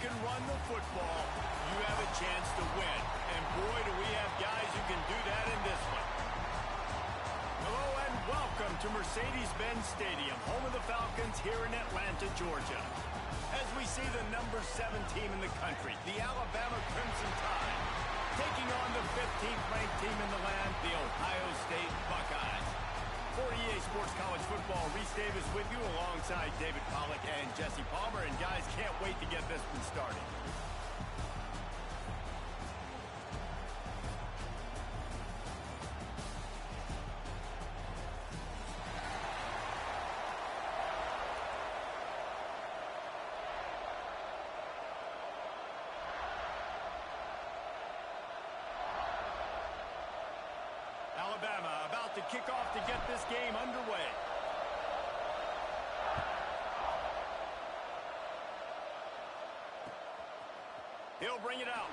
can run the football, you have a chance to win. And boy, do we have guys who can do that in this one. Hello and welcome to Mercedes-Benz Stadium, home of the Falcons here in Atlanta, Georgia. As we see the number 7 team in the country, the Alabama Crimson Tide, taking on the 15th ranked team in the land, the Ohio State Buckeyes. For EA Sports College Football, Reese Davis with you alongside David Pollack and Jesse Palmer. And guys, can't wait to get this one started. Alabama about to kick off to get this game underway. He'll bring it out.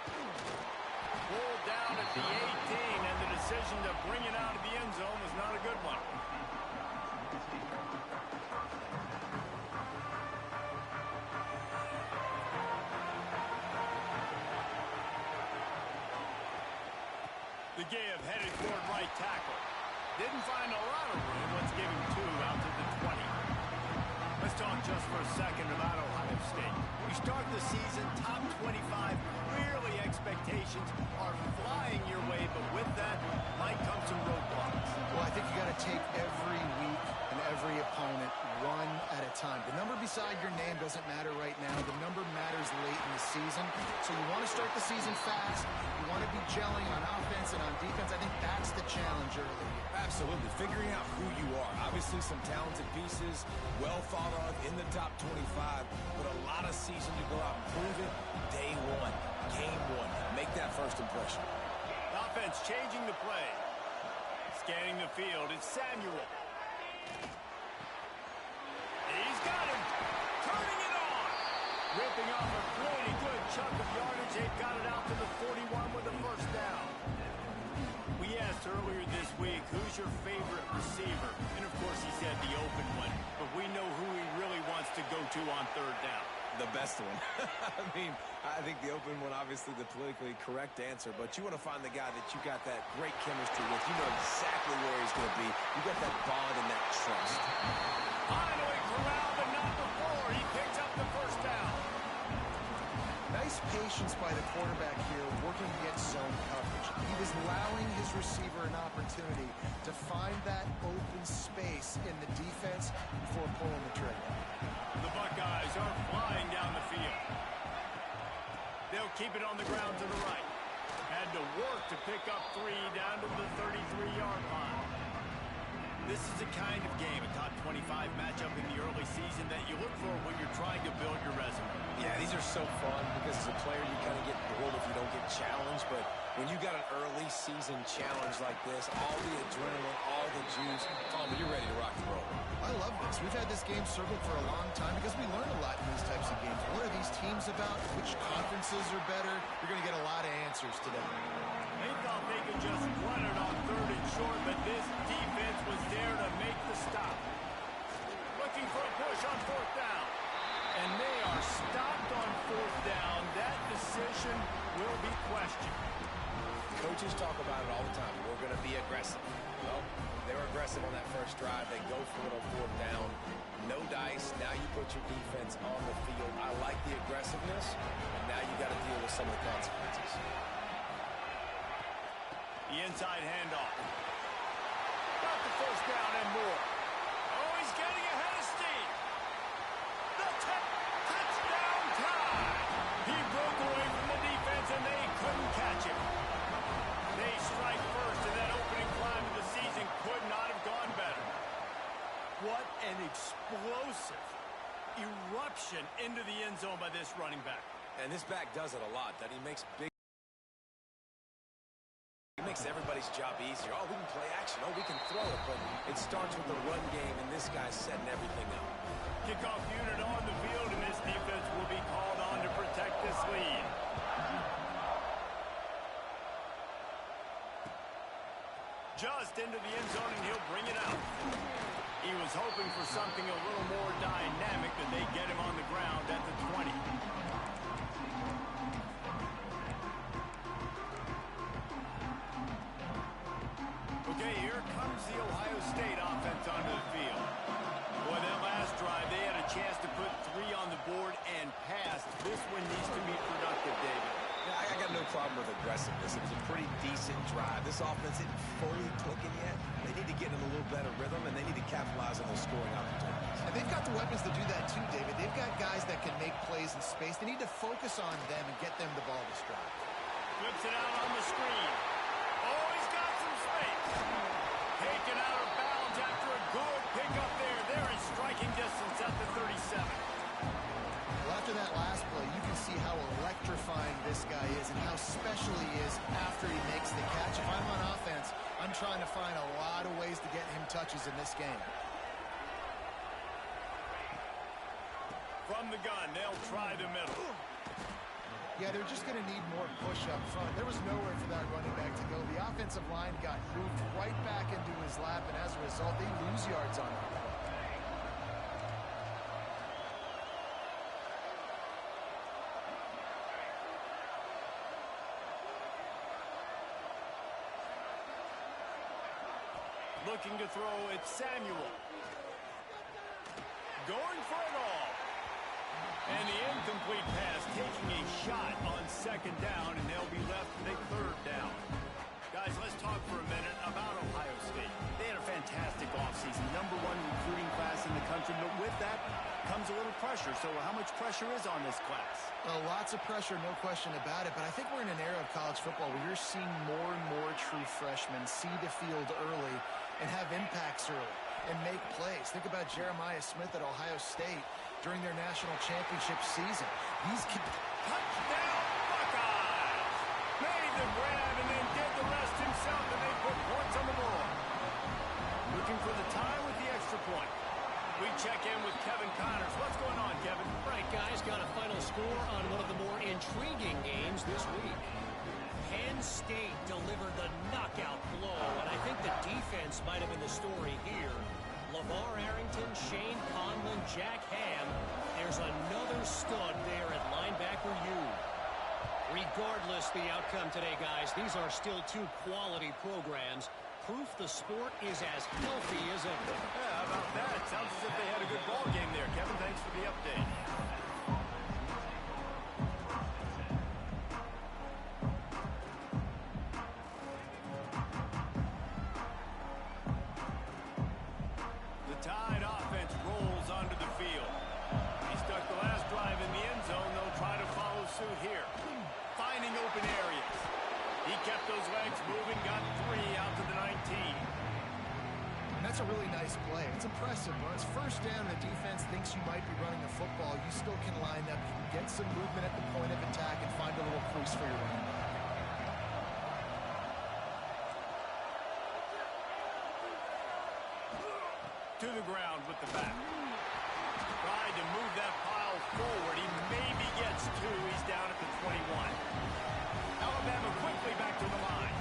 Pulled down at the 18, and the decision to bring it out of the end zone was not a good one. The give headed toward right tackle. Didn't find a lot of room. Let's give him 2 out to the 20. Let's talk just for a second about Ohio State. We start the season top 25. Clearly expectations are flying your way, but with that might come some roadblocks. Well, I think you got to take every week and every opponent one at a time. The number beside your name doesn't matter right now. The number matters late in the season. So you want to start the season fast. You want to be gelling on offense and on defense. I think that's the challenge early. Absolutely. Figuring out who you are. Obviously some talented pieces, well thought of in the top 25, but a lot of season to go out and prove it. Day 1, game 1. Make that first impression. Offense changing the play. Scanning the field, it's Samuel. He's got him. Turning it on. Ripping off a pretty good chunk of yardage. They've got it out to the 41 with a first down. We asked earlier this week, who's your favorite receiver? And, of course, he said the open one. But we know who he really wants to go to on third down. The best one. I think the open one, obviously the politically correct answer, but you want to find the guy that you got that great chemistry with. You know exactly where he's going to be. You got that bond and that trust. Finally corralled, but not before. He picks up the first down. Nice patience by the quarterback here, working against zone coverage. He was allowing his receiver an opportunity to find that open space in the defense before pulling the trigger. The Buckeyes are flying down the field. They'll keep it on the ground to the right. Had to work to pick up 3 down to the 33-yard line. This is the kind of game, a top 25 matchup in the early season that you look for when you're trying to build your resume. Yeah, these are so fun because as a player you kind of get bored if you don't get challenged, but when you got an early season challenge like this, all the adrenaline, all the juice, you're ready to rock and roll. I love this. We've had this game circled for a long time because we learn a lot in these types of games. What are these teams about? Which conferences are better? You're going to get a lot of answers today. They thought they could just run it on 3rd and short, but this defense was there to make the stop. Looking for a push on 4th down. And they are stopped on 4th down. That decision will be questioned. Coaches talk about it all the time. We're going to be aggressive. Well, they were aggressive on that first drive. They go for it on 4th down. No dice. Now you put your defense on the field. I like the aggressiveness, and now you got to deal with some of the consequences. The inside handoff. Got the first down and more. Oh, he's getting ahead of steam. The touchdown tie. He broke away from the defense, and they couldn't catch him. They strike first, and that opening climb of the season could not have gone better. What an explosive eruption into the end zone by this running back. And this back does it a lot, that he makes big. It makes everybody's job easier. Oh, we can play action. Oh, we can throw it. But it starts with the run game, and this guy's setting everything up. Kickoff unit on the field, and this defense will be called on to protect this lead. Just into the end zone, and he'll bring it out. He was hoping for something a little more dynamic, but they get him on the ground at the 20. offense onto the field. Boy, that last drive, they had a chance to put 3 on the board and pass. This one needs to be productive, David. Yeah, I got no problem with aggressiveness. It was a pretty decent drive. This offense isn't fully clicking yet. They need to get in a little better rhythm, and they need to capitalize on those scoring opportunities. And they've got the weapons to do that too, David. They've got guys that can make plays in space. They need to focus on them and get them the ball this drive. Flips it out on the screen. Oh, he's got some space. Taken out of bounds after a good pickup there. They're in striking distance at the 37. Well, after that last play, you can see how electrifying this guy is and how special he is after he makes the catch. If I'm on offense, I'm trying to find a lot of ways to get him touches in this game. From the gun, they'll try the middle. Yeah, they're just going to need more push up front. There was nowhere for that running back to go. The offensive line got moved right back into his lap, and as a result, they lose yards on that play. Looking to throw, it's Samuel. Going for it all. And the incomplete pass taking a shot on second down, and they'll be left with a third down. Guys, let's talk for a minute about Ohio State. They had a fantastic offseason, #1 recruiting class in the country, but with that comes a little pressure. So how much pressure is on this class? Well, lots of pressure, no question about it, but I think we're in an era of college football where you're seeing more and more true freshmen see the field early and have impacts early and make plays. Think about Jeremiah Smith at Ohio State during their national championship season. These kids... Touchdown, Buckeyes! Made the grab and then did the rest himself, and they put points on the board. Looking for the tie with the extra point. We check in with Kevin Connors. What's going on, Kevin? Right, guys, got a final score on one of the more intriguing games this week. Penn State delivered the knockout blow, and I think the defense might have been the story here. LeVar Arrington, Shane Conlon, Jack Ham. There's another stud there at linebacker U. Regardless the outcome today, guys, these are still 2 quality programs. Proof the sport is as healthy as ever. Yeah, how about that? Sounds as if they had a good ball game there. Kevin, thanks for the update. The Tide offense rolls onto the field. He stuck the last drive in the end zone. They'll try to follow suit here. Finding open areas. He kept those legs moving, got 3 out to the 19. And that's a really nice play. It's impressive. When it's first down, the defense thinks you might be running the football. You still can line up. You can get some movement at the point of attack and find a little crease for your running back. To the ground with the back. Tried to move that pile forward. He maybe gets 2. He's down at the 21. Alabama quickly back to the line.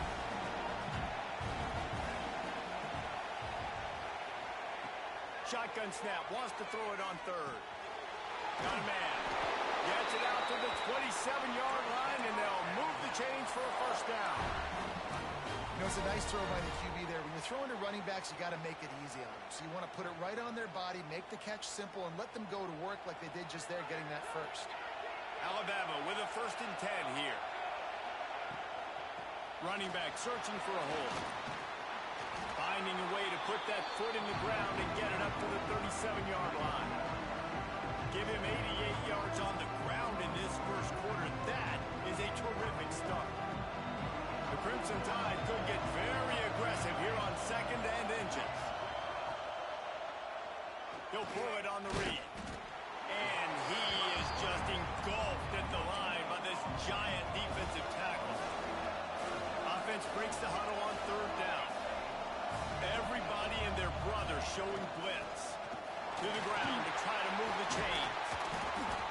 Shotgun snap. Wants to throw it on third. Got a man. Gets it out to the 27-yard line, and they'll move the chains for a first down. You know, it's a nice throw by the QB there. When you're throwing to running backs, you got to make it easy on them. So you want to put it right on their body, make the catch simple, and let them go to work like they did just there, getting that first. Alabama with a 1st and 10 here. Running back searching for a hole. Finding a way to put that foot in the ground and get it up to the 37-yard line. Give him 88 yards on the ground in this first quarter. That is a terrific start. The Crimson Tide could get very aggressive here on 2nd and inches. He'll throw it on the read. And he is just engulfed at the line by this giant defensive tackle. Offense breaks the huddle on 3rd down. Everybody and their brother showing blitz. To the ground to try to move the chains.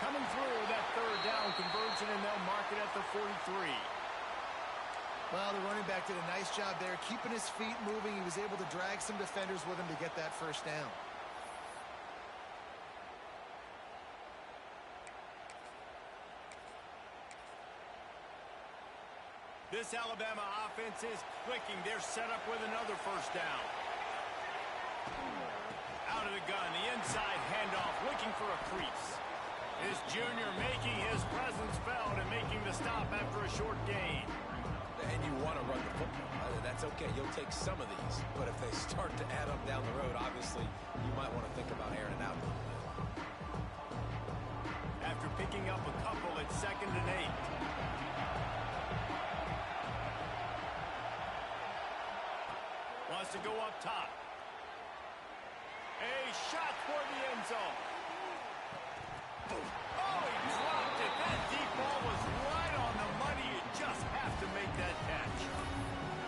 Coming through that 3rd down conversion, and they'll mark it at the 43. Well, the running back did a nice job there, keeping his feet moving. He was able to drag some defenders with him to get that first down. This Alabama offense is clicking. They're set up with another first down. out of the gun. The inside handoff, looking for a crease. His junior making his presence felt and making the stop after a short gain. And you want to run the football. That's okay. You'll take some of these. But if they start to add up down the road, obviously, you might want to think about airing it out a little bit. After picking up a couple, it's 2nd and 8. Wants to go up top. A shot for the end zone. Oh, he dropped it. That deep ball was right on the money. You just have to make that catch.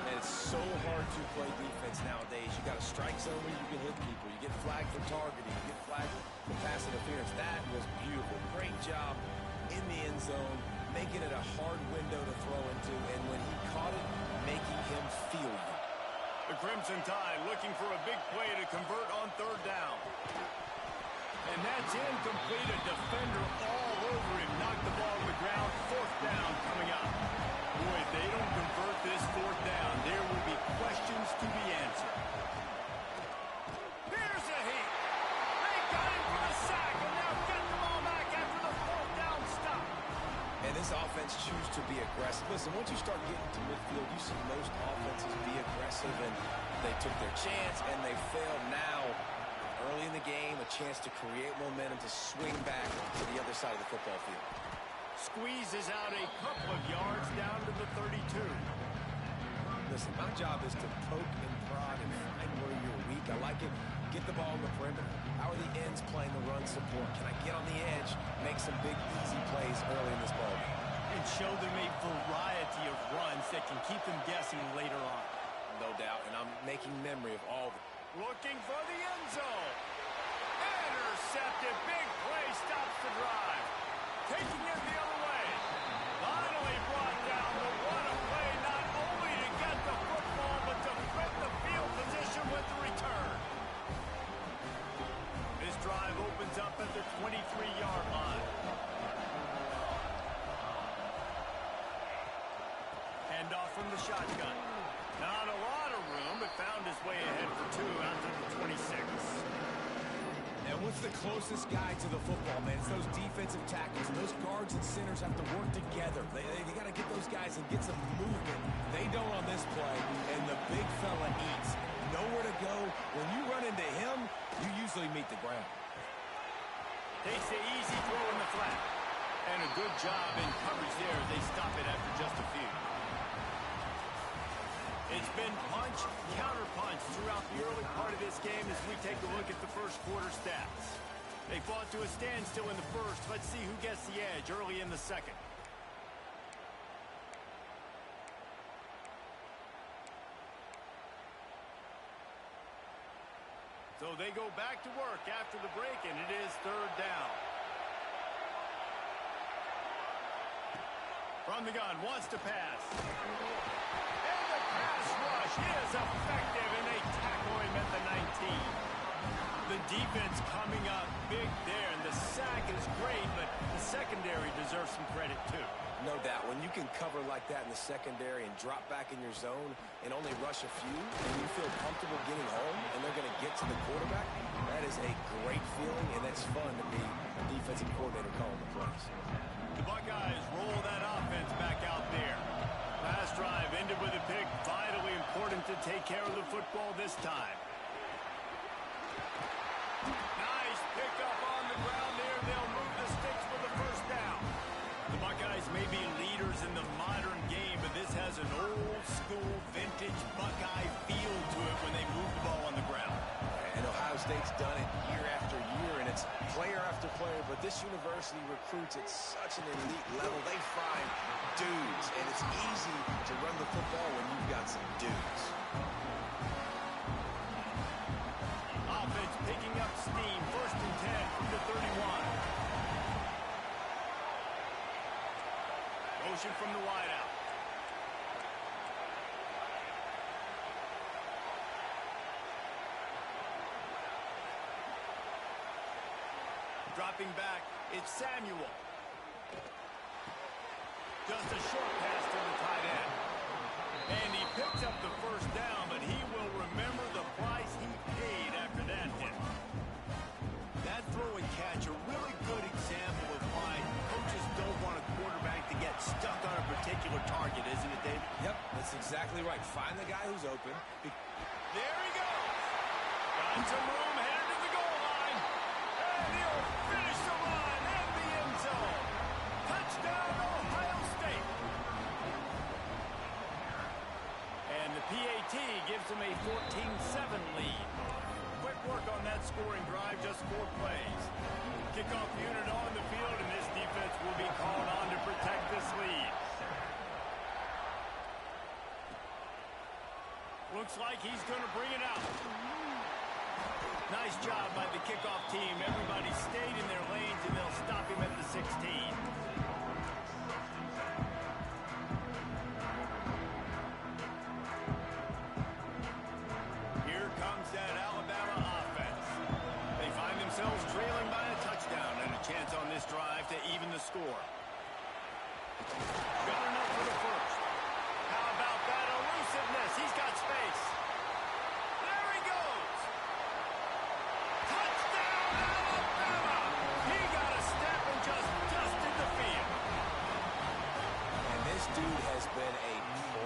And it's so hard to play defense nowadays. You got a strike zone where you can hit people. You get flagged for targeting. You get flagged for pass interference. That was beautiful. Great job in the end zone, making it a hard window to throw into. And when he caught it, making him feel you. The Crimson Tide looking for a big play to convert on 3rd down. And that's incomplete. A defender all over him. Knocked the ball to the ground. 4th down coming up. Boy, if they don't convert this 4th down, there will be questions to be answered. Here's a hit. They got him for a sack, and they'll get the ball back after the 4th down stop. And this offense chooses to be aggressive. Listen, once you start getting to midfield, you see most offenses be aggressive, and they took their chance, and they failed. Now, early in the game, a chance to create momentum to swing back to the other side of the football field. Squeezes out a couple of yards down to the 32. Listen, my job is to poke and prod and find where you're weak. I like it. Get the ball in the perimeter. How are the ends playing the run support? Can I get on the edge, make some big, easy plays early in this ball game? And show them a variety of runs that can keep them guessing later on. No doubt, and I'm making memory of all of them. Looking for the end zone. Intercepted. Big play stops the drive. Taking it the other way. Finally brought down, but what a play, not only to get the football, but to flip the field position with the return. This drive opens up at the 23-yard line. Handoff from the shotgun. Not a lot of room, but found his way ahead for 2 out to the 26. And what's the closest guy to the football, man? It's those defensive tackles. And those guards and centers have to work together. They got to get those guys and get some movement. They don't on this play, and the big fella eats. Nowhere to go. When you run into him, you usually meet the ground. Takes the easy throw in the flat. And a good job in coverage there. They stop it after just a few. It's been punch, counter-punch throughout the early part of this game as we take a look at the first quarter stats. They fought to a standstill in the first. Let's see who gets the edge early in the second. So they go back to work after the break, and it is 3rd down. From the gun, wants to pass. And the pass rush is effective, and they tackle him at the 19. The defense coming up big there, and the sack is great, but the secondary deserves some credit too. No doubt. When you can cover like that in the secondary and drop back in your zone and only rush a few, and you feel comfortable getting home, and they're going to get to the quarterback, that is a great feeling, and that's fun to be a defensive coordinator calling the plays. The Buckeyes roll that offense back out there. Last drive ended with a pick. Vitally important to take care of the football this time. Nice pickup on the ground there. They'll move the sticks for the 1st down. The Buckeyes may be leaders in the modern game, but this has an old-school, vintage Buckeye feel to it when they move the ball on the ground. And Ohio State's done it year after year, and it's player after player, but this university recruits at such an elite level. They find dudes, and it's easy to run the football when you've got some dudes. Offense picking up steam. 1st and 10 from the 31. Motion from the wideout. Dropping back, it's Samuel. Just a short pass to the tight end. And he picks up the 1st down, but he will remember the price he paid after that hit. exactly right. Find the guy who's open. There he goes. Got some room, headed to the goal line. And he'll finish the run in the end zone. Touchdown, Ohio State. And the PAT gives them a 14-7 lead. Quick work on that scoring drive, just 4 plays. Kickoff unit on the field, and this defense will be called on to protect this lead. Looks like he's going to bring it out. Nice job by the kickoff team. Everybody stayed in their lanes, and they'll stop him at the 16. Here comes that Alabama offense. They find themselves trailing by a touchdown and a chance on this drive to even the score. Got enough for the first. How about that elusiveness? He's got space. There he goes. Touchdown, Alabama! He got a step and just dusted the field. And this dude has been a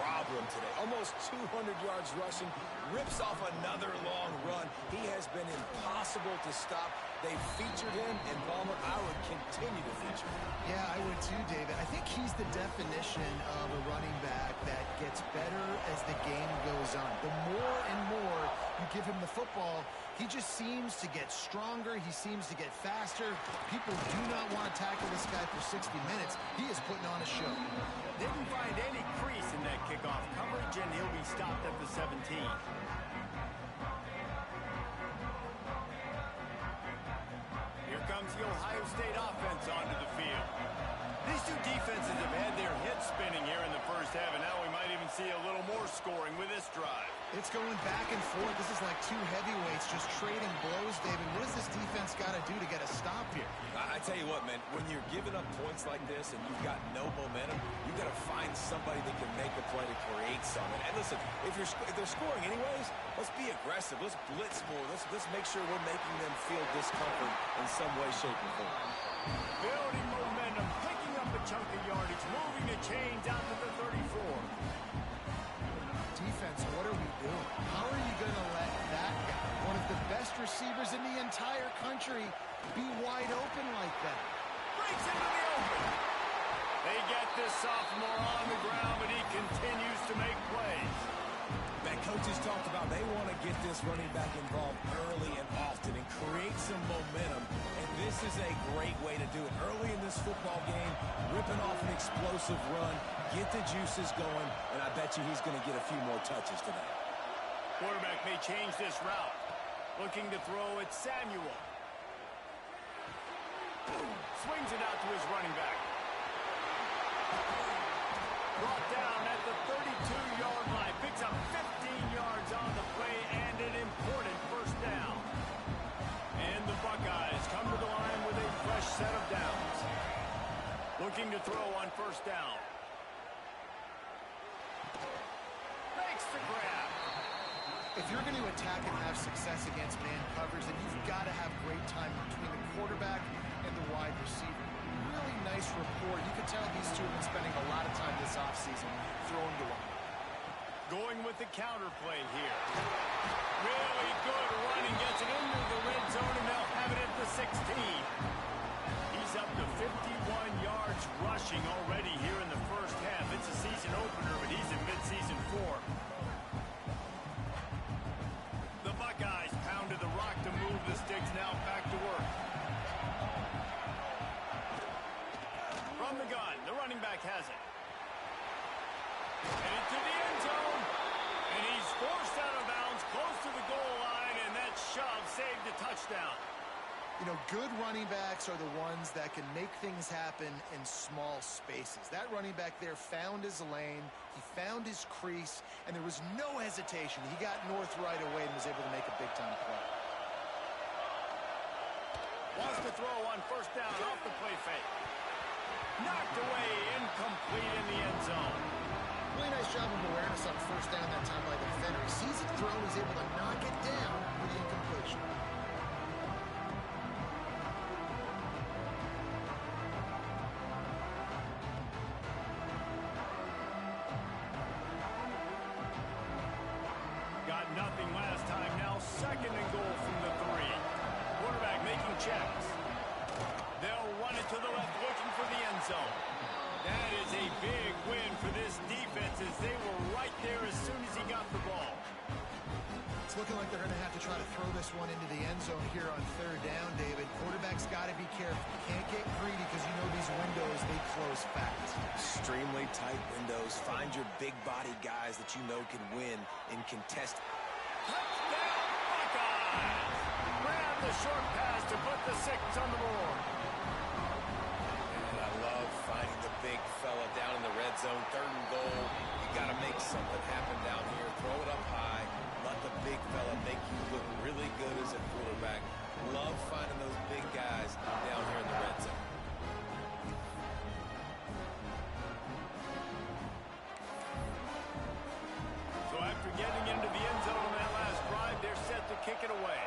problem today. Almost 200 yards rushing. Rips off another long run. He has been impossible to stop. They've featured him, and Ballmer, I would continue to feature him. Yeah, I would too, David. I think he's the definition of a running back that gets better as the game goes on. The more and more you give him the football, he just seems to get stronger. He seems to get faster. People do not want to tackle this guy for 60 minutes. He is putting on a show. Didn't find any crease in that kickoff coverage, and he'll be stopped at the 17. Here comes the Ohio State offense onto the field. These two defenses have had their heads spinning here in the first half, and now we might even see a little more scoring with this drive. It's going back and forth. This is like two heavyweights just trading blows, David. What does this defense got to do to get a stop here? I tell you what, man, when you're giving up points like this and you've got no momentum, you've got to find somebody that can make a play to create something. And listen, if they're scoring anyways, let's be aggressive. Let's blitz more. Let's make sure we're making them feel discomfort in some way, shape, or form. Building momentum, picking up a chunk of yardage, moving the chains out to the 34. Defense, what are we doing? How are you going to let that guy, one of the best receivers in the entire country, be wide open like that? Breaks into the open. They get this sophomore on the ground, but he continues to make plays. Man, coaches talked about they want to get this running back involved early and often and create some momentum. And this is a great way to do it. Early in this football game, ripping off an explosive run, get the juices going, and I bet you he's going to get a few more touches today. Quarterback may change this route. Looking to throw at Samuel. Swings it out to his running back. Brought down at the 32-yard line. Picks up 15 yards on the play and an important first down. And the Buckeyes come to the line with a fresh set of downs. Looking to throw on first down. Makes the grab. If you're going to attack and have success against man coverage, then you've got to have great time between the quarterback and the wide receiver. Really nice rapport. You can tell these two have been spending a lot of time this offseason throwing the line. Going with the counter play here. Really good running. Gets it into the red zone, and they'll have it at the 16. He's up to 51 yards rushing already here in the first half. It's a season opener, but he's in mid-season form. The Buckeyes pounded the rock to move the sticks. Now back to work. From the gun, the running back has it. And into the end zone. And he's forced out of bounds, close to the goal line, and that shove saved a touchdown. You know, good running backs are the ones that can make things happen in small spaces. That running back there found his lane, he found his crease, and there was no hesitation. He got north right away and was able to make a big-time play. Wants to throw on first down off the play fake. Knocked away, incomplete in the end zone. Really nice job of awareness on first down that time by the defender. He sees it thrown, he's able to knock it down with the incompletion. to the left looking for the end zone. That is a big win for this defense as they were right there as soon as he got the ball. It's looking like they're going to have to try to throw this one into the end zone here on third down, David. Quarterback's got to be careful. You can't get greedy because you know these windows, they close fast. Extremely tight windows. Find your big-body guys that you know can win in contested. Touchdown, Buckeyes! Grab the short pass to put the 6 on the board. And I love finding the big fella down in the red zone. 3rd and goal. You got to make something happen down here. Throw it up high. Let the big fella make you look really good as a quarterback. Love finding those big guys down here in the red zone. So after getting into the end zone on that last drive, they're set to kick it away.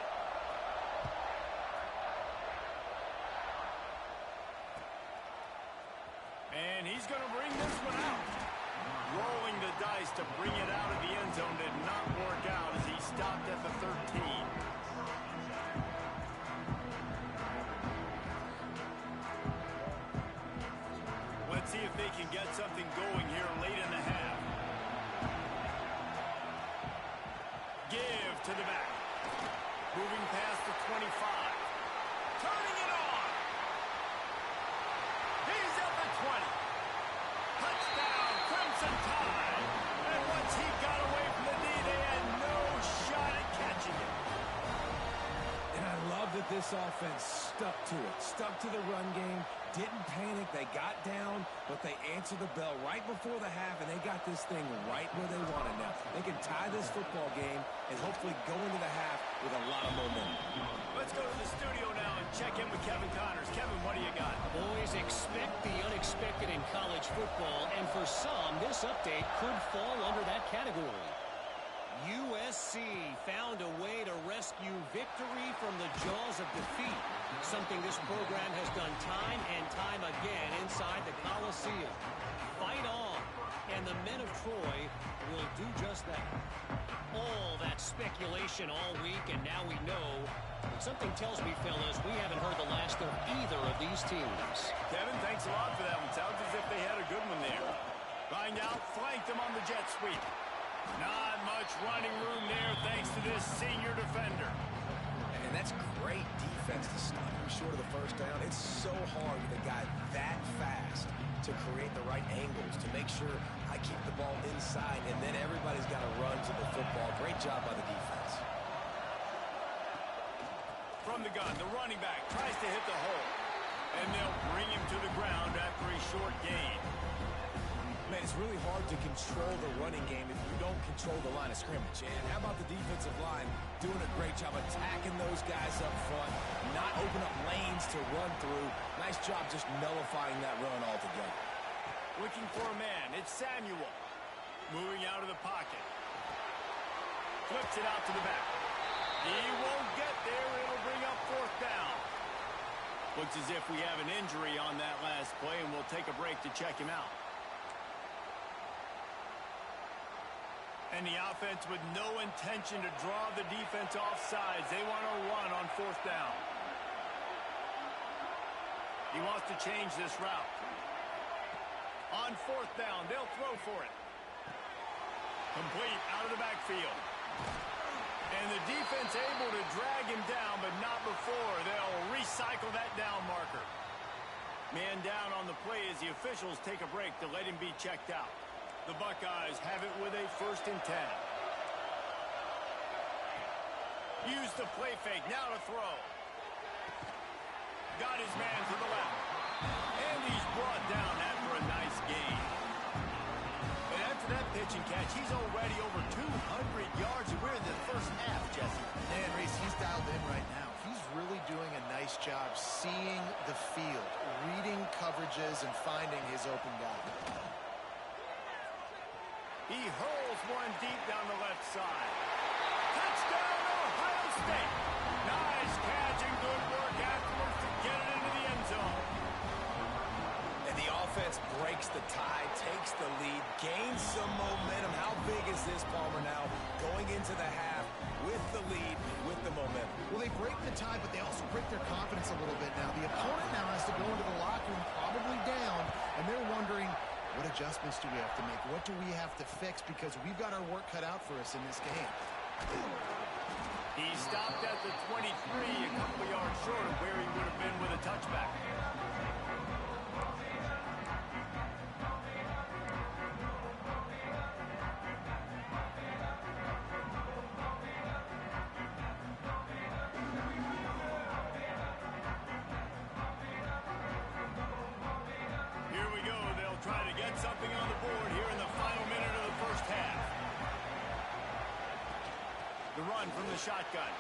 And he's going to bring this one out. Rolling the dice to bring it out of the end zone did not work out as he stopped at the 13. Let's see if they can get something going here late in the half. Give to the back. Moving past the 25. Turning it on. He's at the 20. Touchdown, Crimson Tide. And once he got away from the knee, they had no shot at catching it. And I love that this offense stuck to it. Stuck to the run game. Didn't panic. They got down, but they answered the bell right before the half, and they got this thing right where they want it now. They can tie this football game and hopefully go into the half with a lot of momentum. Let's go to the studio now and check in with Kevin Connors. Kevin, what do you got? Boys, expect the unexpected in college football, and for some, this update could fall under that category. USC found a way to rescue victory from the jaws of defeat, something this program has done time and time again inside the Coliseum. Fight on, and the men of Troy will do just that. All that speculation all week, and now we know. Something tells me, fellas, we haven't heard the last of either of these teams. Kevin, thanks a lot for that one. Sounds as if they had a good one there. Find out, flanked them on the jet sweep. Not much running room there thanks to this senior defender. And that's great defense to stop him short of the first down. It's so hard with a guy that fast to create the right angles, to make sure I keep the ball inside, and then everybody's got to run to the football. Great job by the defense. From the gun, the running back tries to hit the hole. And they'll bring him to the ground after a short gain. Man, it's really hard to control the running game if you don't control the line of scrimmage. And how about the defensive line doing a great job attacking those guys up front, not open up lanes to run through. Nice job just nullifying that run altogether. Looking for a man. It's Samuel. Moving out of the pocket. Flips it out to the back. He won't get there. It'll bring up 4th down. Looks as if we have an injury on that last play, and we'll take a break to check him out. And the offense with no intention to draw the defense off sides. They want to run on 4th down. He wants to change this route. On 4th down, they'll throw for it. Complete out of the backfield. And the defense able to drag him down, but not before. They'll recycle that down marker. Man down on the play as the officials take a break to let him be checked out. The Buckeyes have it with a 1st and 10. Use the play fake, now to throw. Got his man to the left. And he's brought down after a nice gain. And after that pitch and catch, he's already over 200 yards. And we're in the first half, Jesse. Man, Reese, he's dialed in right now. He's really doing a nice job seeing the field, reading coverages, and finding his open guy. He hurls one deep down the left side. Touchdown, Ohio State. Nice catch and good work afterwards to get it into the end zone. And the offense breaks the tie, takes the lead, gains some momentum. How big is this, Palmer, now? Going into the half with the lead, with the momentum. Well, they break the tie, but they also break their confidence a little bit now. The opponent now has to go into the locker room probably down, and they're wondering, what adjustments do we have to make? What do we have to fix? Because we've got our work cut out for us in this game. He stopped at the 23, a couple yards short of where he would have been with a touchback. Here we go. They'll try to get something on the board here in the final minute of the first half. The run from the shotgun.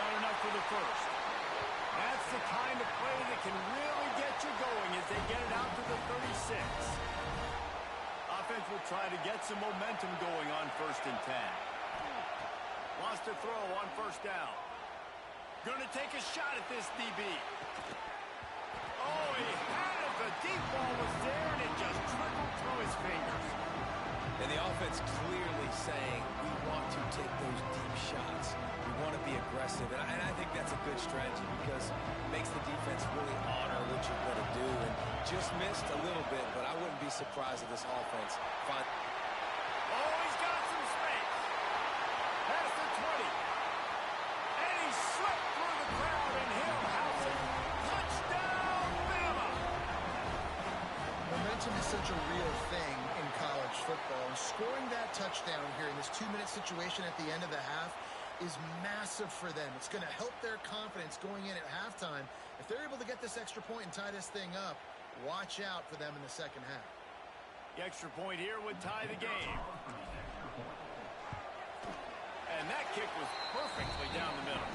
Got enough for the first. That's the kind of play that can really get you going as they get it out to the 36. Offense will try to get some momentum going on 1st and 10. Wants to throw on 1st down. Going to take a shot at this DB. Oh, he had it. The deep ball was there, and it just trickled through his fingers. And the offense clearly saying, we want to take those deep shots. We want to be aggressive. And I think that's a good strategy because it makes the defense really honor what you're going to do. And just missed a little bit, but I wouldn't be surprised if this offense finds... Oh, he's got some space. That's the 20. And he slipped through the crowd, and he'll house it. Touchdown, Bama! Momentum is such a real thing in college football, and scoring that touchdown here in this 2-minute situation at the end of the half is massive for them. It's going to help their confidence going in at halftime. If they're able to get this extra point and tie this thing up, watch out for them in the second half. The extra point here would tie the game. And that kick was perfectly down the middle.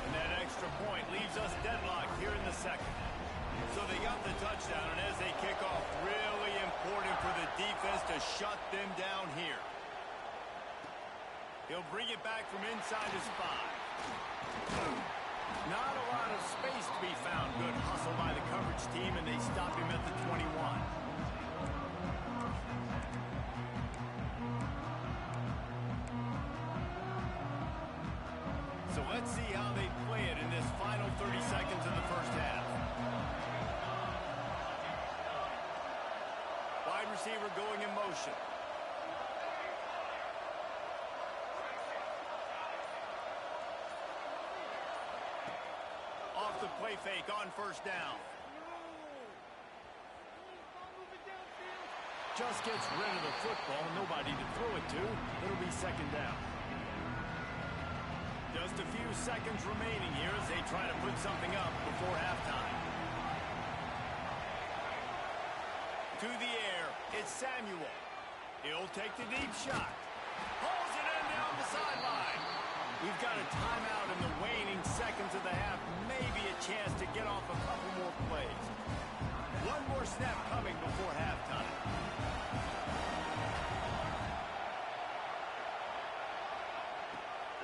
And that extra point leaves us deadlocked here in the second. So they got the touchdown, and as they kick off, really important for the defense to shut them down here. He'll bring it back from inside his 5. Not a lot of space to be found. Good hustle by the coverage team, and they stop him at the 21. So let's see how they play it in this final 30 seconds of the first half. Wide receiver going in motion. Off the play fake on 1st down. Just gets rid of the football. Nobody to throw it to. It'll be 2nd down. Just a few seconds remaining here as they try to put something up before halftime. To the air, it's Samuel. He'll take the deep shot. Pulls it in down the sideline. We've got a timeout in the waning seconds of the half. Maybe a chance to get off a couple more plays. One more snap coming before halftime.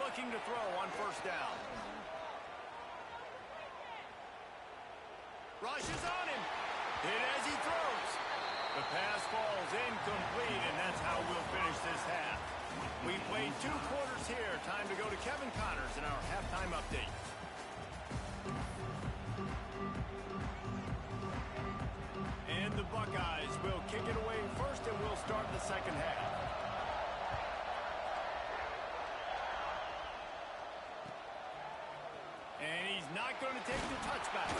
Looking to throw on 1st down. Rushes on him. Hit as he throws. The pass falls incomplete, and that's how we'll finish this half. We played 2 quarters here. Time to go to Kevin Connors in our halftime update. And the Buckeyes will kick it away first, and we'll start the second half. And he's not going to take the touchback.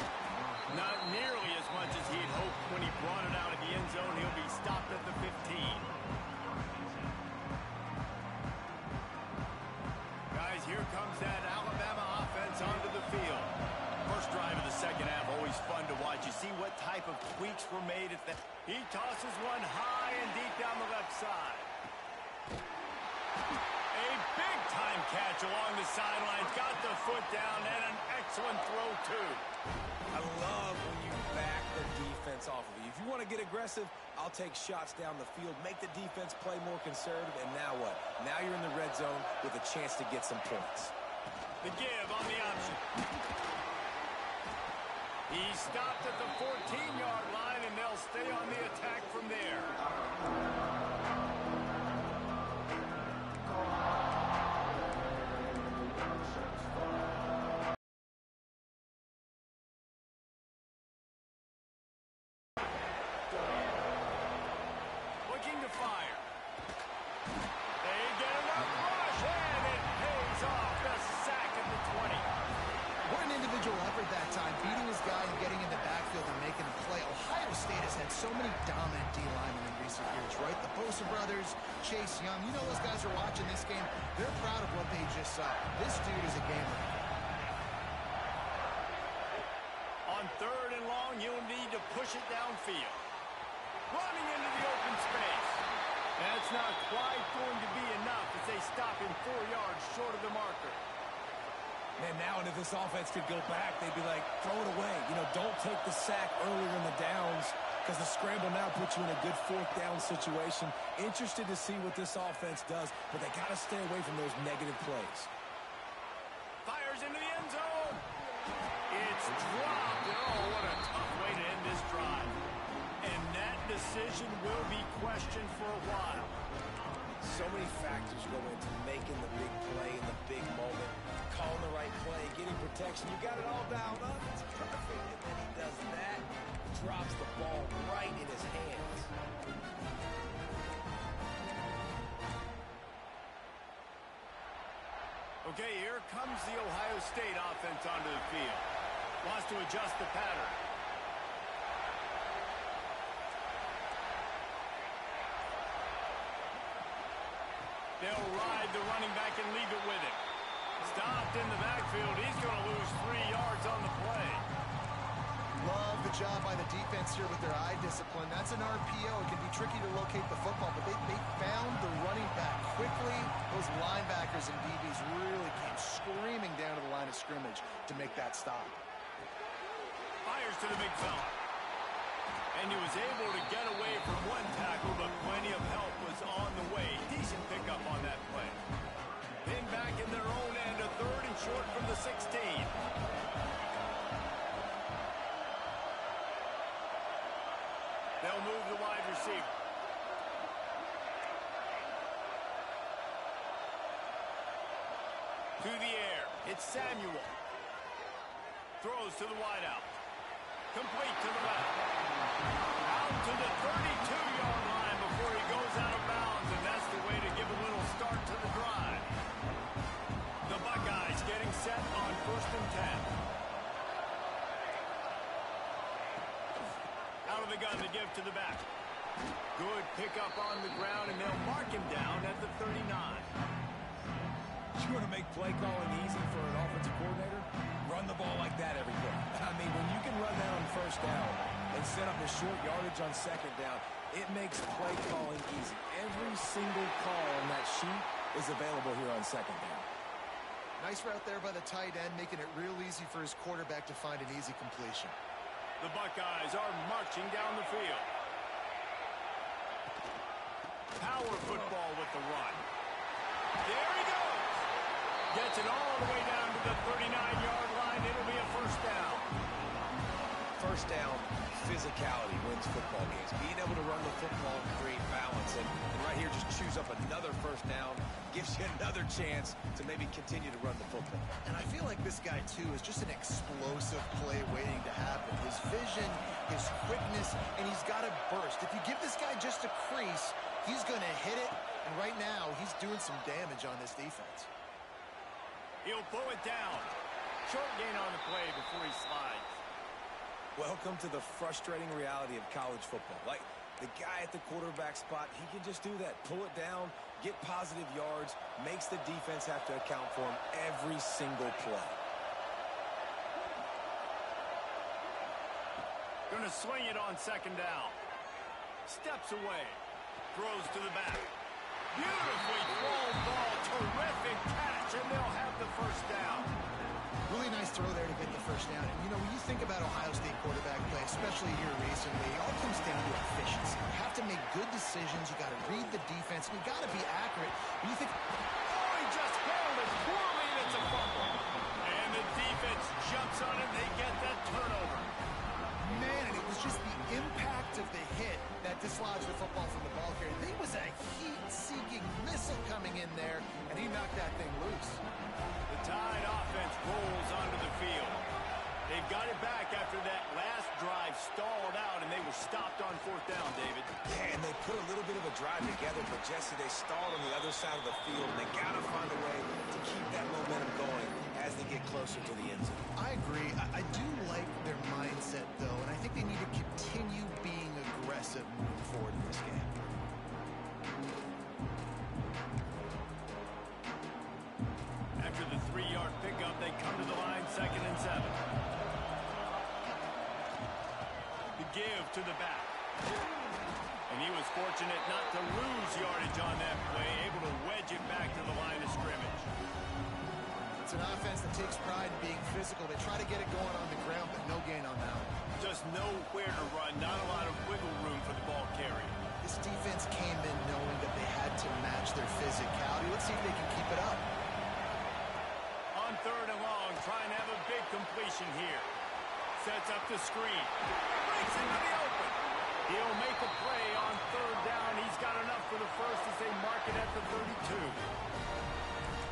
Not nearly as much as he'd hoped when he brought it out of the end zone. He'll be stopped at the 15. Guys, here comes that Alabama offense onto the field. First drive of the second half, always fun to watch. You see what type of tweaks were made at that. He tosses one high and deep down the left side. A big-time catch along the sidelines. Got the foot down and an excellent throw, too. I love when you back the defense off of you. If you want to get aggressive, I'll take shots down the field, make the defense play more conservative, and now what? Now you're in the red zone with a chance to get some points. The give on the option. He stopped at the 14-yard line, and they'll stay on the attack from there. Brothers, Chase Young. You know those guys are watching this game. They're proud of what they just saw. This dude is a gamer. On 3rd and long, you'll need to push it downfield. Running into the open space. That's not quite going to be enough as they stop him 4 yards short of the marker. Man, now if this offense could go back, they'd be like, throw it away. You know, don't take the sack earlier in the downs because the scramble now puts you in a good 4th down situation. Interested to see what this offense does, but they got to stay away from those negative plays. Fires into the end zone. It's dropped. Oh, what a tough way to end this drive. And that decision will be questioned for a while. So many factors go into making the big play in the big moment. Calling the right play, getting protection. You got it all dialed up. It's perfect. And then he does that. Drops the ball right in his hands. Okay, here comes the Ohio State offense onto the field. Wants to adjust the pattern. They'll ride the running back and leave it with him. Stopped in the backfield. He's going to lose 3 yards on the play. Love the job by the defense here with their eye discipline. That's an RPO. It can be tricky to locate the football, but they found the running back quickly. Those linebackers and DBs really came screaming down to the line of scrimmage to make that stop. Fires to the big fella. And he was able to get away from one tackle, but plenty of help was on the way. Decent pickup on that play. Then back in their own end, a 3rd and short from the 16. They'll move the wide receiver. To the air. It's Samuel. Throws to the wideout. Complete to the left. Out to the 32-yard line before he goes out of bounds, and that's the way to give a little start to the drive. The Buckeyes getting set on 1st and 10. Out of the gun to give to the back. Good pickup on the ground, and they'll mark him down at the 39. You want to make play calling easy for an offensive coordinator? Run the ball like that every play. I mean, when you can run that on 1st down and set up the short yardage on 2nd down, it makes play calling easy. Every single call on that sheet is available here on 2nd down. Nice route there by the tight end, making it real easy for his quarterback to find an easy completion. The Buckeyes are marching down the field. Power football with the run. There he goes. Gets it all the way down to the 39-yard line. It'll be a 1st down. 1st down, physicality wins football games. Being able to run the football and create balance. And right here, just choose up another 1st down. Gives you another chance to maybe continue to run the football. And I feel like this guy, too, is just an explosive play waiting to happen. His vision, his quickness, and he's got a burst. If you give this guy just a crease, he's going to hit it. And right now, he's doing some damage on this defense. He'll pull it down. Short gain on the play before he slides. Welcome to the frustrating reality of college football. Like, the guy at the quarterback spot, he can just do that. Pull it down, get positive yards, makes the defense have to account for him every single play. Gonna swing it on 2nd down. Steps away. Throws to the back. Beautifully thrown ball. Terrific catch, and they'll have the 1st down. Really nice throw there to get the 1st down. And, you know, when you think about Ohio State quarterback play, especially here recently, it all comes down to efficiency. You have to make good decisions. You got to read the defense, and you got to be accurate. When you think, oh, he just held it poorly, and it's a fumble. And the defense jumps on it. They get that turnover. Man, and it was just the impact of the hit that dislodged the football from the ball carrier. There was a heat-seeking missile coming in there, and he knocked that thing loose. The Tide offense rolls onto the field. They've got it back after that last drive stalled out, and they were stopped on 4th down, David. Yeah, and they put a little bit of a drive together, but Jesse, they stalled on the other side of the field, and they got to find a way to keep that momentum going as they get closer to the end zone. I agree. I do like their mindset, though, and I think they need to continue being aggressive moving forward in this game. 2nd and 7. The give to the back. And he was fortunate not to lose yardage on that play, able to wedge it back to the line of scrimmage. It's an offense that takes pride in being physical. They try to get it going on the ground, but no gain on that one. Just nowhere to run, not a lot of wiggle room for the ball carrier. This defense came in knowing that they had to match their physicality. Let's see if they can keep it up. On 3rd and long, trying to have a big completion here. Sets up the screen. Breaks into the open. He'll make a play on 3rd down. He's got enough for the first as they mark it at the 32.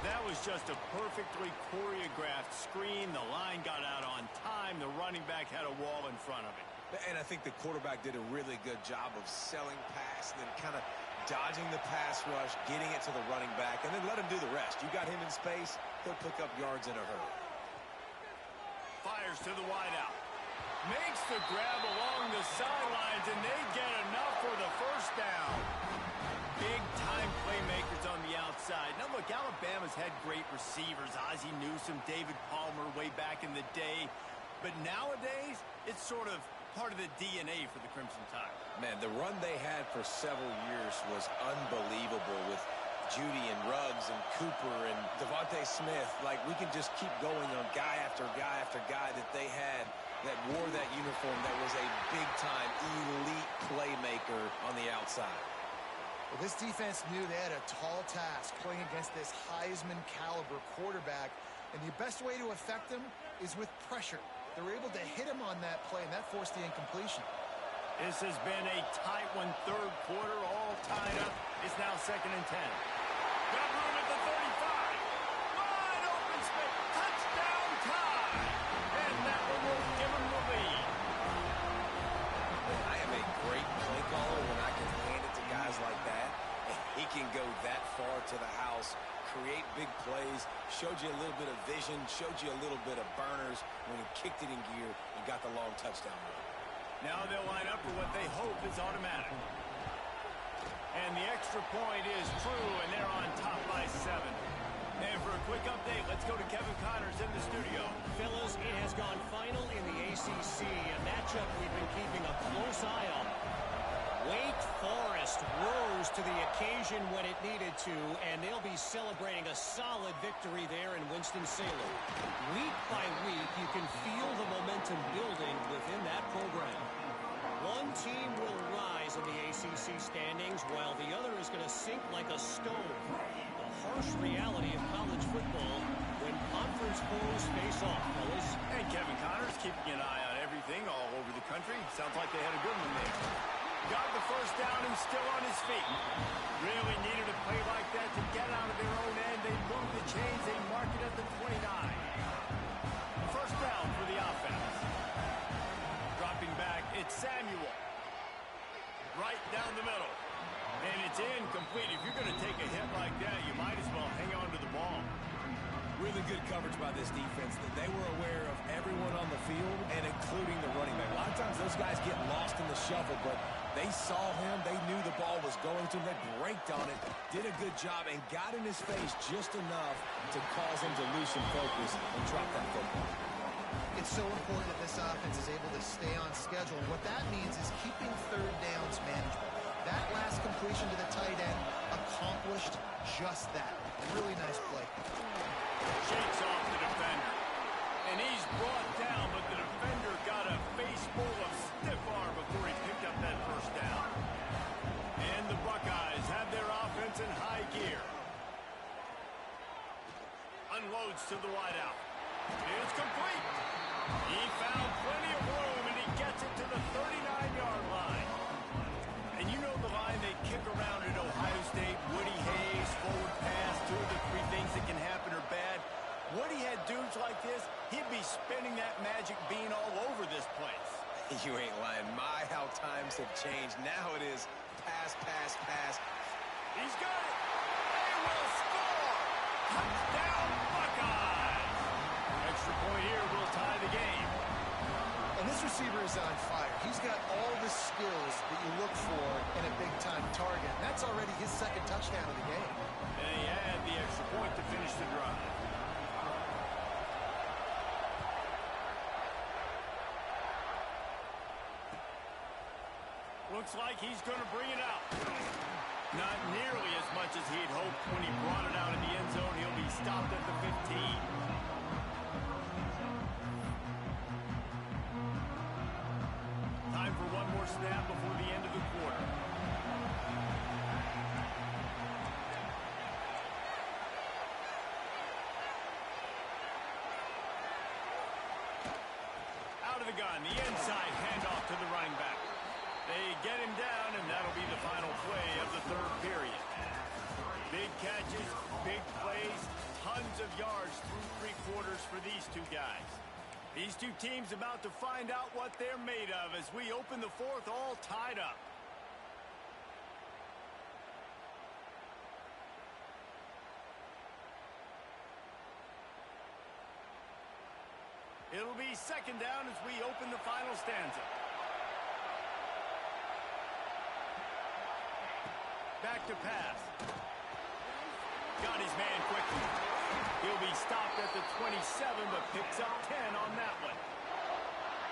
That was just a perfectly choreographed screen. The line got out on time. The running back had a wall in front of it. And I think the quarterback did a really good job of selling pass and then kind of dodging the pass rush, getting it to the running back, and then let him do the rest. You got him in space, he'll pick up yards in a hurry. Fires to the wideout. Makes the grab along the sidelines, and they get enough for the first down. Big-time playmakers on the outside. Now, look, Alabama's had great receivers. Ozzie Newsome, David Palmer way back in the day. But nowadays, it's sort of part of the DNA for the Crimson Tide. Man, the run they had for several years was unbelievable with Judy and Ruggs and Cooper and Devontae Smith. Like, we can just keep going on guy after guy after guy that they had that wore that uniform that was a big-time elite playmaker on the outside. Well, this defense knew they had a tall task playing against this Heisman-caliber quarterback, and the best way to affect him is with pressure. They were able to hit him on that play, and that forced the incompletion. This has been a tight one, 3rd quarter, all tied up. It's now 2nd and 10. Got room at the 35. Wide open space. Touchdown tie. And that one will give him the lead. I am a great play caller when I can hand it to guys like that. He can go that far to the house, create big plays, showed you a little bit of vision, showed you a little bit of burners when he kicked it in gear and got the long touchdown run. Now they'll line up for what they hope is automatic. And the extra point is true, and they're on top by 7. And for a quick update, let's go to Kevin Connors in the studio. Fellas, it has gone final in the ACC, a matchup we've been keeping a close eye on. Wake Forest rose to the occasion when it needed to, and they'll be celebrating a solid victory there in Winston-Salem. Week by week, you can feel the momentum building within that program. One team will rise in the ACC standings, while the other is going to sink like a stone. The harsh reality of college football when conference foes face off, fellas. And Kevin Connors keeping an eye on everything all over the country. Sounds like they had a good one there. Got the first down and still on his feet. Really needed a play like that to get out of their own end. They move the chains. They mark it at the 29. First down for the offense. Dropping back, it's Samuel. Right down the middle. And it's incomplete. If you're going to take a hit like that, you might as well hang on to the ball. Really good coverage by this defense. That they were aware of everyone on the field and including the running back. A lot of times those guys get lost in the shuffle, but they saw him. They knew the ball was going to him. They braked on it, did a good job, and got in his face just enough to cause him to lose some focus and drop that football. It's so important that this offense is able to stay on schedule. And what that means is keeping 3rd downs manageable. That last completion to the tight end accomplished just that. Really nice play. Shakes off the defender. And he's brought down, but the defender got a face full of stiff arm before he picked up that first down. And the Buckeyes have their offense in high gear. Unloads to the wideout. It's complete. He found plenty of room, and he gets it to the 39-yard line. And you know the line they kick around at Ohio State. Woody Hayes, forward pass, 2 of the 3 things that can happen are bad. Woody had dudes like this, he'd be spinning that magic bean all over this place. You ain't lying. My, how times have changed. Now it is pass, pass, pass. He's got it. They will score. Touchdown, Buckeyes. Extra point here will tie the game. And this receiver is on fire. He's got all the skills that you look for in a big-time target. And that's already his 2nd touchdown of the game. And he had the extra point to finish the drive. Looks like he's going to bring it out. Not nearly as much as he'd hoped when he brought it out in the end zone. He'll be stopped at the 15. Time for one more snap before the end of the quarter. Out of the gun, the inside handoff to the running back. They get him down, and that'll be the final play of the third period. Big catches, big plays, tons of yards through three quarters for these two guys. These two teams about to find out what they're made of as we open the fourth all tied up. It'll be second down as we open the final stanza. Back to pass. Got his man quickly. He'll be stopped at the 27, but picks up 10 on that one.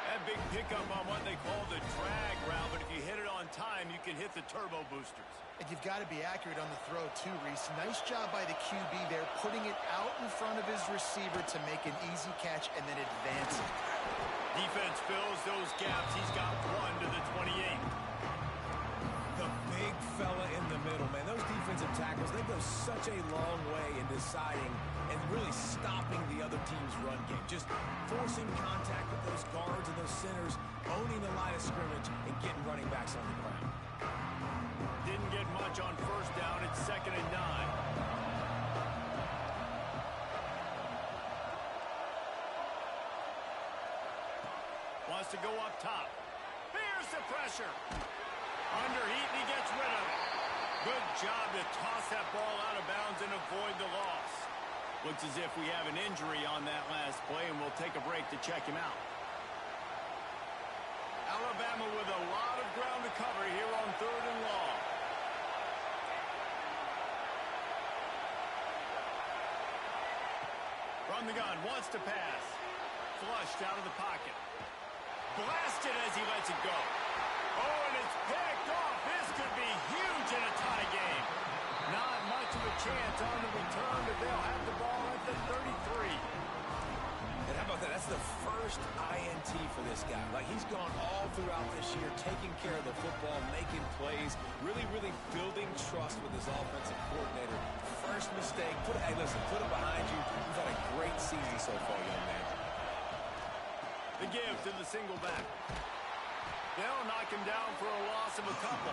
That big pickup on what they call the drag route, but if you hit it on time, you can hit the turbo boosters. And you've got to be accurate on the throw too, Reese. Nice job by the QB there, putting it out in front of his receiver to make an easy catch and then advance it. Defense fills those gaps. He's got one to the 28. The big fella in the middle, man. Those defensive tackles, they go such a long way in deciding and really stopping the other team's run game. Just forcing contact with those guards and those centers, owning the line of scrimmage, and getting running backs on the ground. Didn't get much on first down. It's 2nd and 9. Wants to go up top. Here's the pressure. Underheat, and he gets rid of it. Good job to toss that ball out of bounds and avoid the loss. Looks as if we have an injury on that last play, and we'll take a break to check him out. Alabama with a lot of ground to cover here on 3rd and long. From the gun, wants to pass. Flushed out of the pocket. Blasted as he lets it go. Oh, and it's picked off. This could be huge in a tie game. Not much of a chance on the return, but they'll have the ball at the 33. And how about that? That's the first INT for this guy. Like, he's gone all throughout this year, taking care of the football, making plays, really building trust with his offensive coordinator. First mistake, hey, listen, put it behind you. You've had a great season so far, young man. The give to the single back. They'll knock him down for a loss of a couple.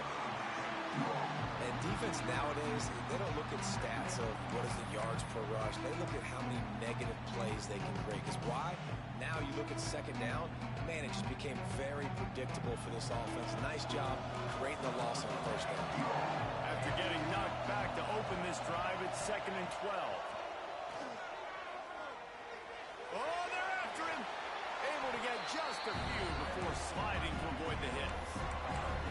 And defense nowadays, they don't look at stats of what is the yards per rush. They look at how many negative plays they can break. Because why? Now you look at second down, man, it just became very predictable for this offense. Nice job creating the loss on the first down. After getting knocked back to open this drive, it's 2nd and 12. Oh, they're after him. Able to get just a few before sliding to avoid the hits.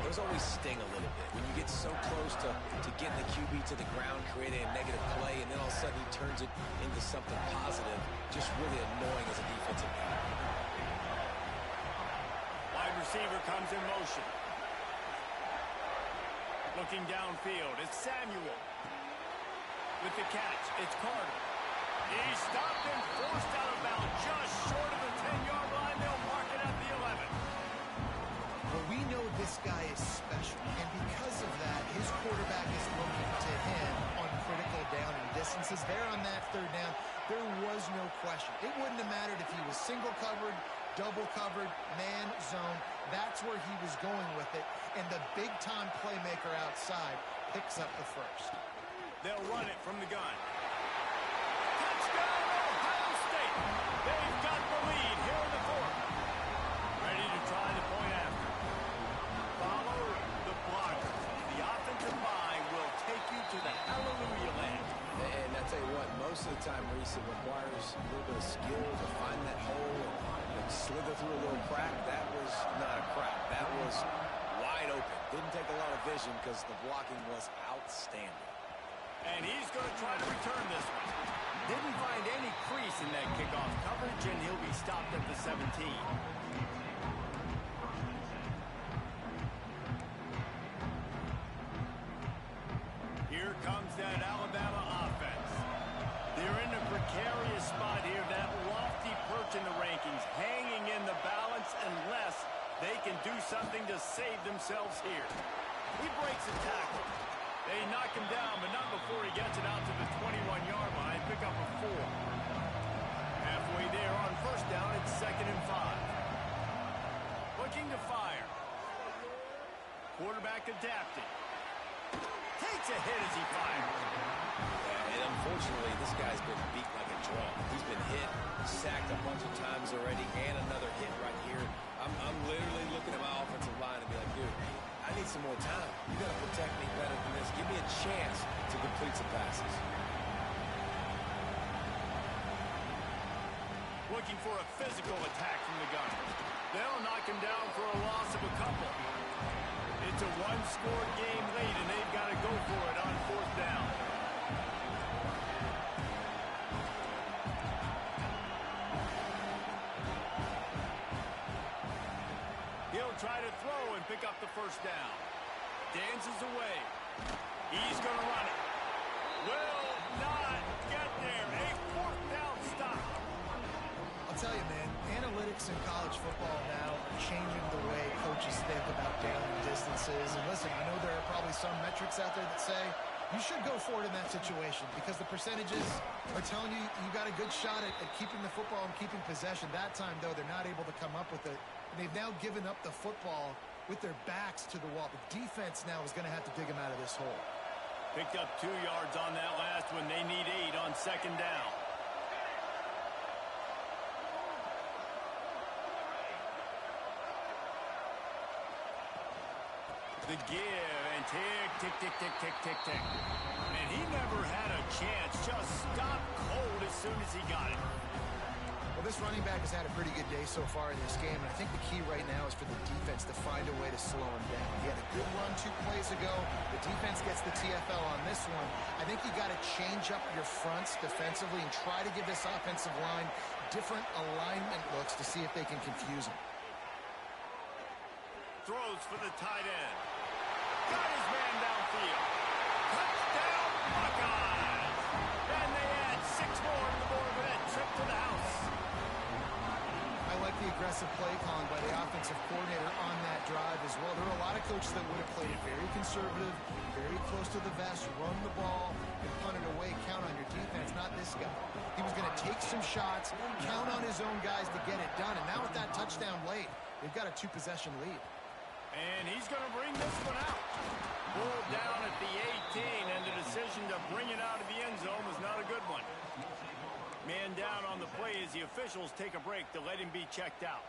Those always sting a little bit. When you get so close to getting the QB to the ground, creating a negative play, and then all of a sudden he turns it into something positive, just really annoying as a defensive guy. Wide receiver comes in motion. Looking downfield, it's Samuel. With the catch, it's Carter. He stopped and forced out of bounds just short of the 10-yard line. They'll mark it at the 11. Well, we know this guy is special, and because of that, his quarterback is looking to him on critical down and distances. There on that 3rd down, there was no question. It wouldn't have mattered if he was single covered, double covered, man zone. That's where he was going with it, and the big-time playmaker outside picks up the first. They'll run it from the gun. Touchdown, Ohio State! They've got the lead here in the 4th. Ready to try the point after. Follow the blockers. The offensive line will take you to the hallelujah land. And I tell you what, most of the time, Reese, it requires a little bit of skill to find that hole and slither through a little crack. That was not a crack. That was wide open. Didn't take a lot of vision because the blocking was outstanding. And he's going to try to return this one. Didn't find any crease in that kickoff coverage, and he'll be stopped at the 17. something to save themselves here. He breaks a tackle. They knock him down, but not before he gets it out to the 21-yard line. Pick up a 4. Halfway there on first down, it's 2nd and 5. Looking to fire. Quarterback adapting. Takes a hit as he fires. Yeah, and unfortunately, this guy's been beat like a drum. He's been hit, sacked a bunch of times already, and another hit right here. I'm literally looking at my offensive line and be like, dude, I need some more time. You got to protect me better than this. Give me a chance to complete some passes. Looking for a physical attack from the gun. They'll knock him down for a loss of a couple. It's a one-score game late, and they've got to go for it on 4th down. He'll try to throw and pick up the first down. Dances away. He's going to run it. Will not get there. A 4th down stop. I'll tell you, man, analytics in college football now are changing the way coaches think about down distances. And listen, I know there are probably some metrics out there that say you should go for it in that situation because the percentages are telling you you got a good shot at keeping the football and keeping possession. That time, though, they're not able to come up with it. And they've now given up the football with their backs to the wall. The defense now is going to have to dig them out of this hole. Picked up 2 yards on that last one. They need 8 on 2nd down. The give and tick, tick, tick, tick, tick, tick, tick. And he never had a chance. Just stopped cold as soon as he got it. Well, this running back has had a pretty good day so far in this game, and I think the key right now is for the defense to find a way to slow him down. He had a good run 2 plays ago. The defense gets the TFL on this one. I think you got to change up your fronts defensively and try to give this offensive line different alignment looks to see if they can confuse him. Throws for the tight end. Got his man downfield. Touchdown, Buckeyes! And they add 6 more to the board with that trip to the house. I like the aggressive play calling by the offensive coordinator on that drive as well. There are a lot of coaches that would have played it very conservative, very close to the vest, run the ball, and punt it away, count on your defense. Not this guy. He was going to take some shots, count on his own guys to get it done. And now with that touchdown late, they've got a 2-possession lead. And he's going to bring this one out. Pulled down at the 18, and the decision to bring it out of the end zone was not a good one. Man down on the play as the officials take a break to let him be checked out.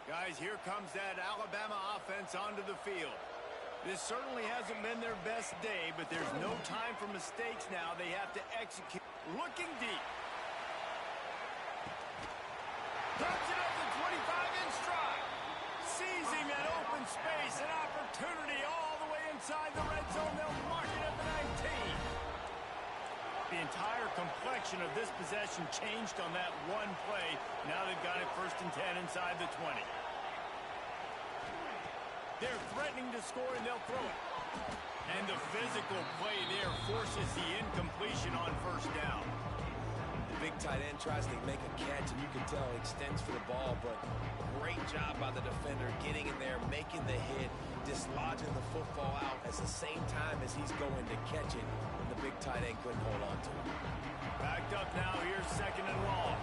Guys, here comes that Alabama offense onto the field. This certainly hasn't been their best day, but there's no time for mistakes now. They have to execute. Looking deep. Drops it up the 25-inch stride. Seizing that open space, an opportunity all the way inside the red zone. They'll mark it at the 19. The entire complexion of this possession changed on that one play. Now they've got it 1st and 10 inside the 20. They're threatening to score, and they'll throw it. And the physical play there forces the incompletion on 1st down. The big tight end tries to make a catch, and you can tell he extends for the ball, but great job by the defender getting in there, making the hit, dislodging the football out at the same time as he's going to catch it, and the big tight end couldn't hold on to it. Backed up now, here's 2nd and long.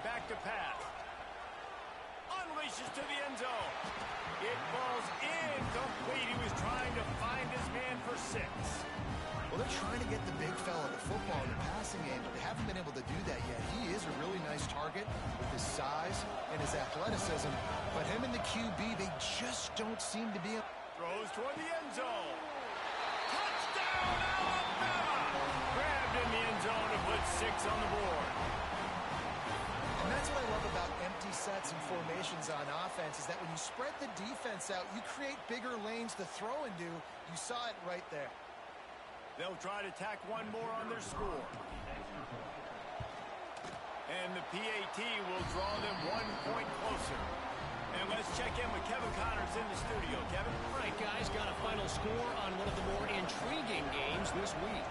Back to pass. Unleashes to the end zone. It falls incomplete. He was trying to find his man for 6. Well, they're trying to get the big fella the football in the passing game, but they haven't been able to do that yet. He is a really nice target with his size and his athleticism, but him and the QB, they just don't seem to be... Throws toward the end zone. Touchdown, Alabama! Grabbed in the end zone to put 6 on the board. And that's what I love about empty sets and formations on offense, is that when you spread the defense out, you create bigger lanes to throw into. You saw it right there. They'll try to tack one more on their score. And the PAT will draw them 1 point closer. And let's check in with Kevin Connors in the studio. Kevin? All right, guys, got a final score on one of the more intriguing games this week.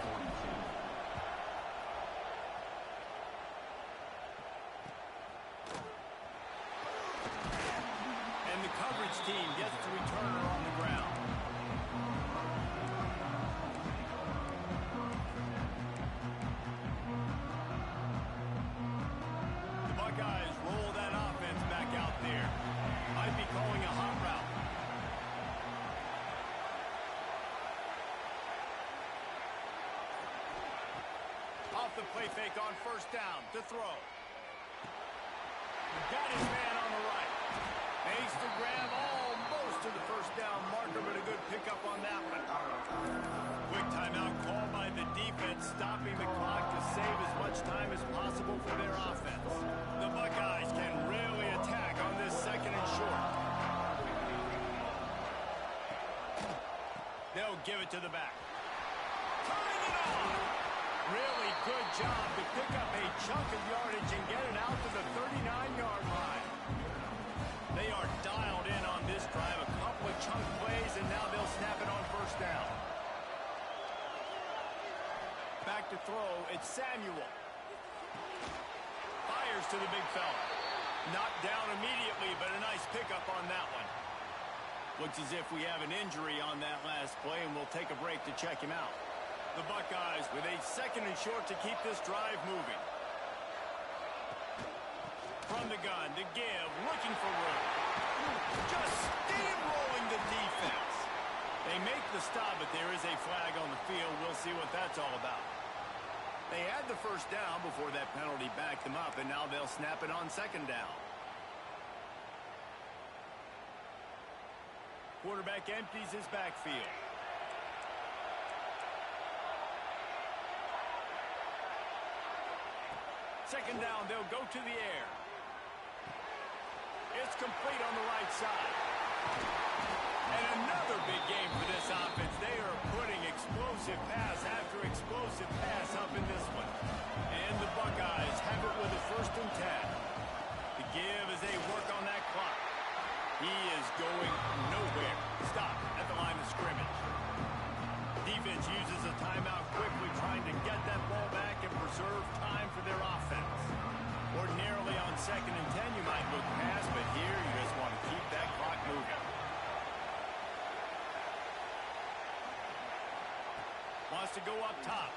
the play fake on first down to throw. Got his man on the right. Makes the grab almost to the first down marker, but a good pickup on that one. Quick timeout call by the defense, stopping the clock to save as much time as possible for their offense. The Buckeyes can really attack on this second and short. They'll give it to the back. Turning it on. Really good job to pick up a chunk of yardage and get it out to the 39-yard line. They are dialed in on this drive. A couple of chunk plays, and now they'll snap it on first down. Back to throw. It's Samuel. Fires to the big fella. Knocked down immediately, but a nice pickup on that one. Looks as if we have an injury on that last play, and we'll take a break to check him out. The Buckeyes with a second and short to keep this drive moving. From the gun to give, looking for room. Just steamrolling the defense. They make the stop, but there is a flag on the field. We'll see what that's all about. They had the first down before that penalty backed them up, and now they'll snap it on second down. Quarterback empties his backfield. Second down, they'll go to the air. It's complete on the right side. And another big game for this offense. They are putting explosive pass after explosive pass up in this one. And the Buckeyes have it with a 1st and 10. The give as they work on that clock. He is going nowhere. Stop at the line of scrimmage. Defense uses a timeout quickly, trying to get that ball back and preserve time for their offense. Ordinarily on 2nd and 10, you might look past, but here you just want to keep that clock moving. Wants to go up top.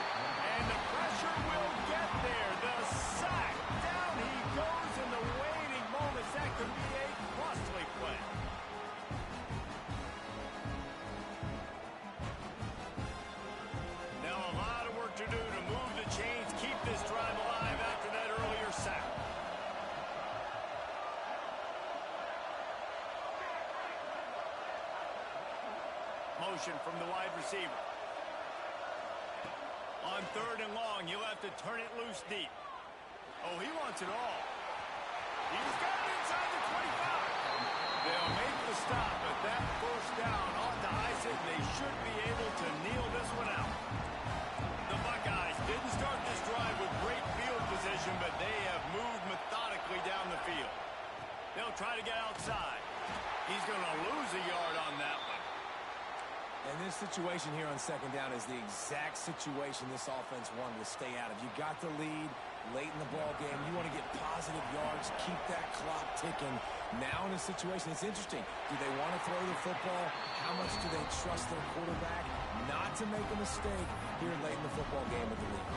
And the pressure will get there. The sack. Down he goes in the waiting moments. That could be a costly play. Now a lot of work to do to move the chains, keep this drive alive after that earlier sack. Motion from the wide receiver. On 3rd and long, he'll have to turn it loose deep. Oh, he wants it all. He's got it inside the 25. They'll make the stop, but that first down ought to ice it, and they should be able to kneel this one out. The Buckeyes didn't start this drive with great field position, but they have moved methodically down the field. They'll try to get outside. He's going to lose a yard on that one. And this situation here on second down is the exact situation this offense wanted to stay out of. You got the lead late in the ball game. You want to get positive yards, keep that clock ticking. Now in a situation, it's interesting. Do they want to throw the football? How much do they trust their quarterback not to make a mistake here late in the football game with the lead?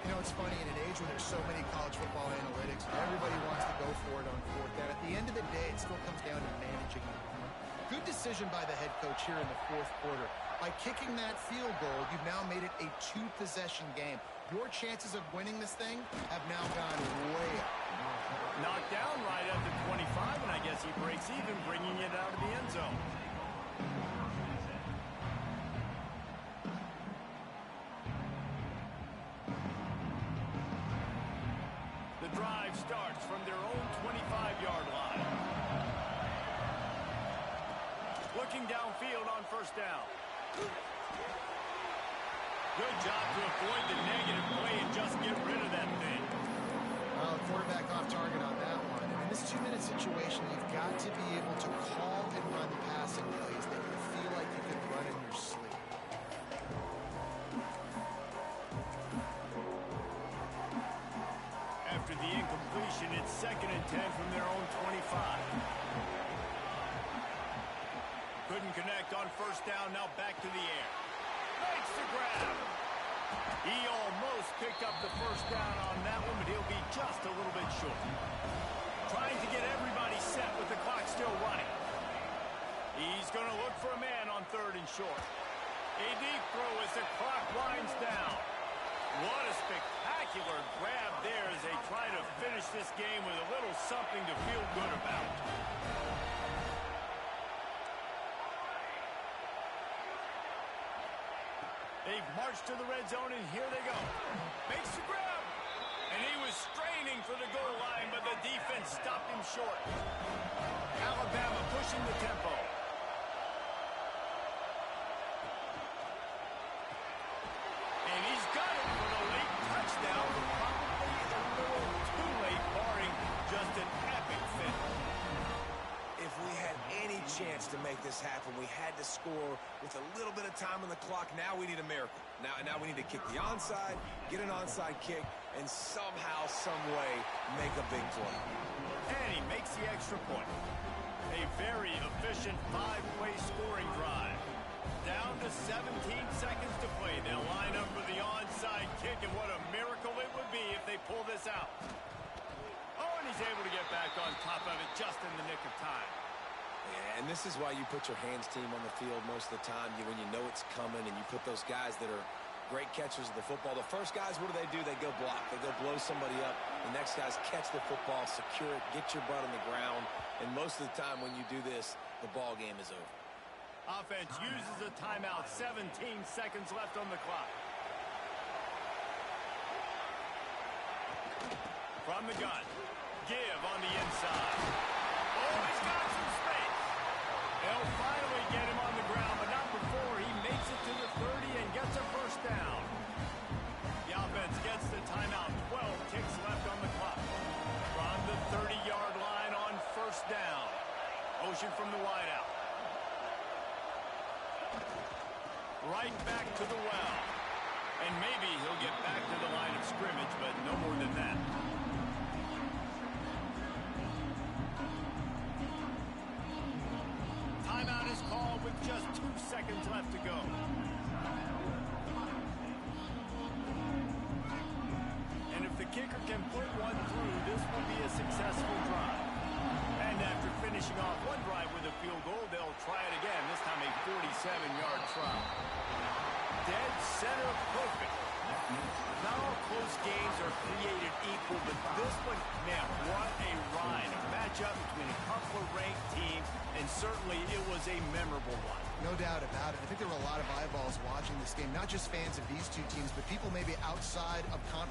You know, it's funny, in an age where there's so many college football analytics, everybody wants to go for it on 4th down. At the end of the day, it still comes down to managing the clock. Good decision by the head coach here in the 4th quarter. By kicking that field goal, you've now made it a 2-possession game. Your chances of winning this thing have now gone way up. Knocked down right at the 25, and I guess he breaks even, bringing it out of the end zone. The drive starts from their own 25-yard line. Looking downfield on first down. Good job to avoid the negative play and just get rid of that thing. Well, quarterback off target on that one. And in this 2-minute situation, you've got to be able to call and run passing plays that you feel like you could run in your sleep. After the incompletion, it's 2nd and 10 from their own 25. Couldn't connect on first down, now back to the air. Makes the grab. He almost picked up the first down on that one, but he'll be just a little bit short. Trying to get everybody set with the clock still running. He's going to look for a man on 3rd and short. A deep throw as the clock winds down. What a spectacular grab there as they try to finish this game with a little something to feel good about. They've marched to the red zone, and here they go. Makes the grab. And he was straining for the goal line, but the defense stopped him short. Alabama pushing the tempo. And he's got it for the late touchdown, but probably a little too late, barring just an epic finish. If we had any chance to make this happen, we had to score with a little bit of time on the clock. Now we need a miracle. Now we need to kick the onside, get an onside kick, and somehow, some way, make a big play. And he makes the extra point. A very efficient 5-play scoring drive. Down to 17 seconds to play. They'll line up for the onside kick, and what a miracle it would be if they pull this out. Oh, and he's able to get back on top of it just in the nick of time. Yeah, and this is why you put your hands team on the field most of the time, when you know it's coming, and you put those guys that are great catchers of the football. The first guys, what do? They go block. They go blow somebody up. The next guys catch the football, secure it, get your butt on the ground, and most of the time when you do this, the ball game is over. Offense uses a timeout. 17 seconds left on the clock. From the gun. Give on the inside. Oh, he's got some space. They'll finally get him on the ground, but not before he makes it to the 30 and gets a first down. The offense gets the timeout. 12 ticks left on the clock. From the 30-yard line on first down. Motion from the wideout. Right back to the well. And maybe he'll get back to the line of scrimmage, but no more than that. Timeout is called with just 2 seconds left to go. And if the kicker can put one through, this will be a successful drive. And after finishing off one drive with a field goal, they'll try it again, this time a 47-yard try. Dead center perfect. Not all close games are created equal, but this one, man, what a ride. A matchup between a couple of ranked teams, and certainly it was a memorable one. No doubt about it. I think there were a lot of eyeballs watching this game, not just fans of these two teams, but people maybe outside of conference.